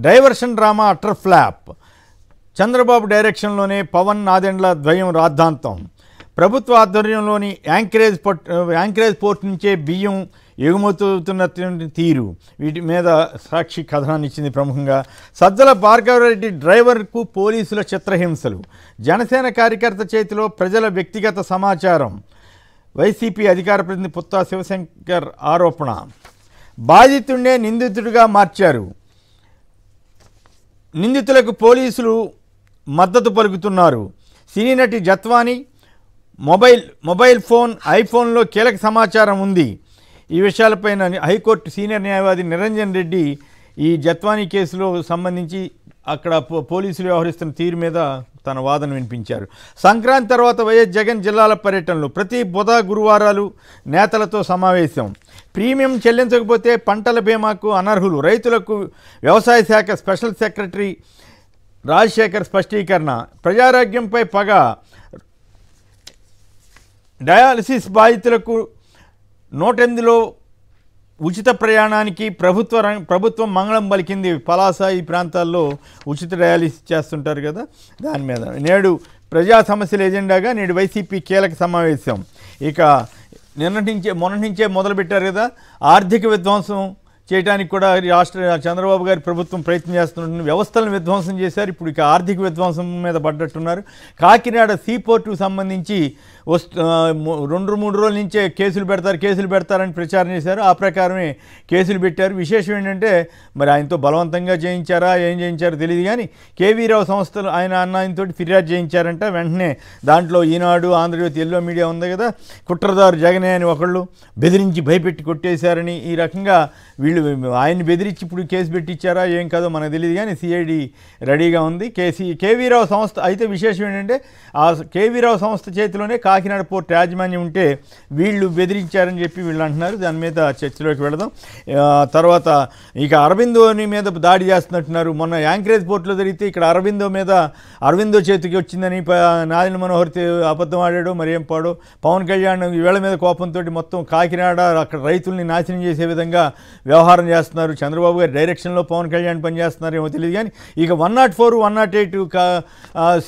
Diversion drama utter flop. Chandrababu డైరెక్షన్లోనే పవన్ నాదెండ్ల ద్వయం రాద్ధాంతం. ప్రభుత్వ ఆధ్వర్యంలోని యాంకరేజ్ పోర్ట్ నుంచే బియ్యం ఎగుమతున్న తీరు, వీటి మీద సాక్షి కథనాన్ని ఇచ్చింది. ప్రముఖంగా సజ్జల భార్గవరెడ్డి డ్రైవర్కు పోలీసుల చిత్రహింసలు, జనసేన కార్యకర్త చేతిలో ప్రజల వ్యక్తిగత సమాచారం, వైసీపీ అధికార ప్రతినిధి పుత్తా శివశంకర్ ఆరోపణ. బాధితుడినే నిందితుడిగా మార్చారు, నిందితులకు పోలీసులు మద్దతు పలుకుతున్నారు. సినీ నటి జత్వాని మొబైల్ ఫోన్, ఐఫోన్లో కీలక సమాచారం ఉంది. ఈ విషయాలపైన హైకోర్టు సీనియర్ న్యాయవాది నిరంజన్ రెడ్డి ఈ జత్వాని కేసులో సంబంధించి అక్కడ పోలీసులు వ్యవహరిస్తున్న తీరు మీద తన వాదన వినిపించారు. సంక్రాంతి తర్వాత వైఎస్ జగన్ జిల్లాల పర్యటనలు, ప్రతి బుధ గురువారాలు నేతలతో సమావేశం. ప్రీమియం చెల్లించకపోతే పంటల బీమాకు అనర్హులు, రైతులకు వ్యవసాయ శాఖ స్పెషల్ సెక్రటరీ రాజశేఖర్ స్పష్టీకరణ. ప్రజారోగ్యంపై పగ, డయాలసిస్ బాధితులకు 108లో ఉచిత ప్రయాణానికి ప్రభుత్వం మంగళం పలికింది. పలాస ఈ ప్రాంతాల్లో ఉచిత డయాలిసిస్ చేస్తుంటారు కదా, దాని మీద నేడు ప్రజా సమస్యల ఎజెండాగా నేడు వైసీపీ కీలక సమావేశం. ఇక మొన్న నుంచే మొదలుపెట్టారు కదా, ఆర్థిక విధ్వంసం చేయడానికి కూడా చంద్రబాబు గారి ప్రభుత్వం ప్రయత్నం చేస్తున్న వ్యవస్థలను విధ్వంసం చేశారు. ఇప్పుడు ఇక ఆర్థిక విధ్వంసం మీద పడ్డట్టున్నారు. కాకినాడ సీపోర్టుకు సంబంధించి 2-3 రోజుల నుంచే కేసులు పెడతారని ప్రచారం చేశారు. ఆ ప్రకారమే కేసులు పెట్టారు. విశేషం ఏంటంటే మరి ఆయనతో బలవంతంగా చేయించారా, ఏం చేయించారో తెలియదు, కానీ కేవీ రావు సంస్థలు ఆయనతో ఫిర్యాదు చేయించారంట. వెంటనే దాంట్లో ఈనాడు, ఆంధ్రజ్యోతి, ఎల్లో మీడియా ఉంది కదా, కుట్రదారు జగనే అని ఒకళ్ళు బెదిరించి భయపెట్టి కొట్టేశారని ఈ రకంగా వీళ్ళు ఆయన్ని బెదిరించి ఇప్పుడు కేసు పెట్టించారా ఏం కాదో మనకు తెలియదు, కానీ సిఐడి రెడీగా ఉంది. కేవీ రావు సంస్థ అయితే విశేషం ఏంటంటే ఆ కేవీ రావు సంస్థ చేతిలోనే కాకినాడ పోర్ట్ యాజమాన్యం ఉంటే వీళ్ళు బెదిరించారని చెప్పి వీళ్ళు అంటున్నారు. దాని మీద చర్చలోకి వెళదాం. తర్వాత ఇక అరవిందోని మీద దాడి చేస్తున్నట్టున్నారు. మొన్న యాంకరేజ్ పోర్ట్లో జరిగితే ఇక్కడ అరవిందో చేతికి వచ్చిందని నాదెండ్ల మనోహర్ అబద్ధం ఆడాడు, మరి ఏం పాడో. పవన్ కళ్యాణ్ వీళ్ళ మీద కోపంతో మొత్తం కాకినాడ అక్కడ రైతుల్ని నాశనం చేసే విధంగా వ్యవహారం చేస్తున్నారు. చంద్రబాబు గారి డైరెక్షన్లో పవన్ కళ్యాణ్ పనిచేస్తున్నారు ఏమో తెలియదు, కానీ ఇక 104, 108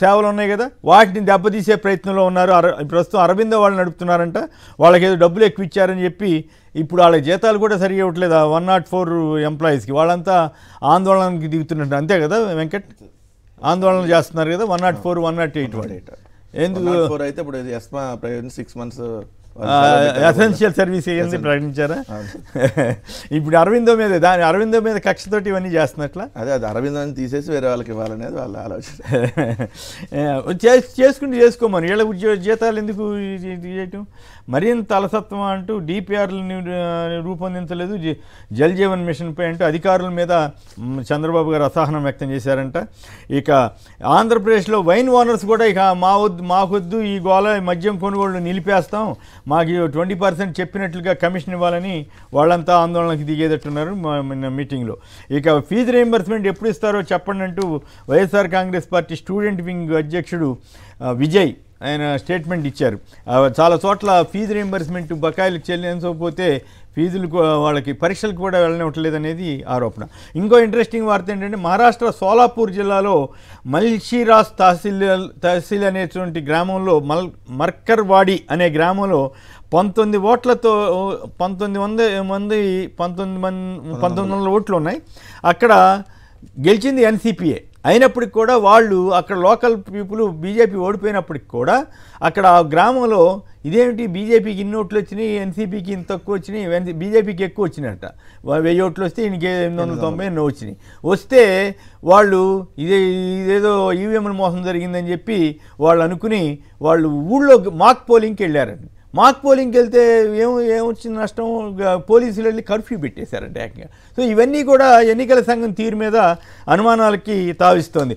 సేవలు ఉన్నాయి కదా, వాటిని దెబ్బతీసే ప్రయత్నంలో ఉన్నారు. ప్రస్తుతం అరవిందో వాళ్ళు నడుపుతున్నారంట. వాళ్ళకి ఏదో డబ్బులు ఎక్కువ ఇచ్చారని చెప్పి ఇప్పుడు వాళ్ళ జీతాలు కూడా సరిగా ఇవ్వట్లేదు 104 ఎంప్లాయీస్కి. వాళ్ళంతా ఆందోళనకి దిగుతున్నట్టు, అంతే కదా వెంకట్? ఆందోళన చేస్తున్నారు కదా 104, 108 వాళ్ళు. ఎందుకు అయితే ఇప్పుడు 6 months ఎసెన్షియల్ సర్వీస్ ఏంది ప్రకటించారా? ఇప్పుడు అరవిందో మీద కక్షతోటి ఇవన్నీ చేస్తున్నట్లా. అదే అరవిందోని తీసేసి వేరే వాళ్ళకి ఇవ్వాలనేది వాళ్ళ ఆలోచన. చేసుకోమని వీళ్ళ జీతాలు ఎందుకు చేయటం? మరింత అలసత్వం అంటూ డిపిఆర్లని రూపొందించలేదు. జల్ జీవన్ మిషన్పై అంటూ అధికారుల మీద చంద్రబాబు గారు అసహనం వ్యక్తం చేశారంట. ఇక ఆంధ్రప్రదేశ్లో వైన్ ఓనర్స్ కూడా ఇక మాకొద్దు ఈ గోళ మద్యం కొనుగోళ్లు నిలిపేస్తాం, మాకు 20% చెప్పినట్లుగా కమిషన్ ఇవ్వాలని వాళ్ళంతా ఆందోళనకు దిగేటట్టున్నారు మీటింగ్లో. ఇక ఫీజు రీయింబర్స్మెంట్ ఎప్పుడు ఇస్తారో చెప్పండి అంటూ YSR Congress party student wing అధ్యక్షుడు విజయ్ ఆయన స్టేట్మెంట్ ఇచ్చారు. చాలా చోట్ల ఫీజు రీయింబర్స్మెంట్ బకాయిలు చెల్లించకపోతే ఫీజులు వాళ్ళకి పరీక్షలకు కూడా వెళ్ళనివ్వట్లేదు అనేది ఆరోపణ. ఇంకో ఇంట్రెస్టింగ్ వార్త ఏంటంటే మహారాష్ట్ర సోలాపూర్ జిల్లాలో మల్షీరాస్ తహసీల్ అనేటువంటి గ్రామంలో మర్కర్వాడి అనే గ్రామంలో 19 ఓట్లతో 1900 ఓట్లు ఉన్నాయి. అక్కడ గెలిచింది ఎన్సీపీఏ. అయినప్పటికి కూడా వాళ్ళు అక్కడ లోకల్ పీపుల్ బీజేపీ ఓడిపోయినప్పటికి కూడా అక్కడ ఆ గ్రామంలో ఇదేమిటి బీజేపీకి ఇన్ని ఓట్లు వచ్చినాయి, ఎన్సీపీకి ఇంత తక్కువ వచ్చినాయి, బీజేపీకి ఎక్కువ వచ్చినట్ట. 1000 ఓట్లు వస్తే ఈయనకి 890 వచ్చినాయి. వస్తే వాళ్ళు ఇదేదో ఈవీఎంల మోసం జరిగిందని చెప్పి వాళ్ళు అనుకుని వాళ్ళు ఊళ్ళో మాక్ పోలింగ్కి వెళ్ళారండి. మాక్ పోలింగ్కి వెళ్తే ఏమొచ్చిన నష్టం, పోలీసులు వెళ్ళి కర్ఫ్యూ పెట్టేశారంట ఏకంగా. సో ఇవన్నీ కూడా ఎన్నికల సంఘం తీరు మీద అనుమానాలకి తావిస్తోంది.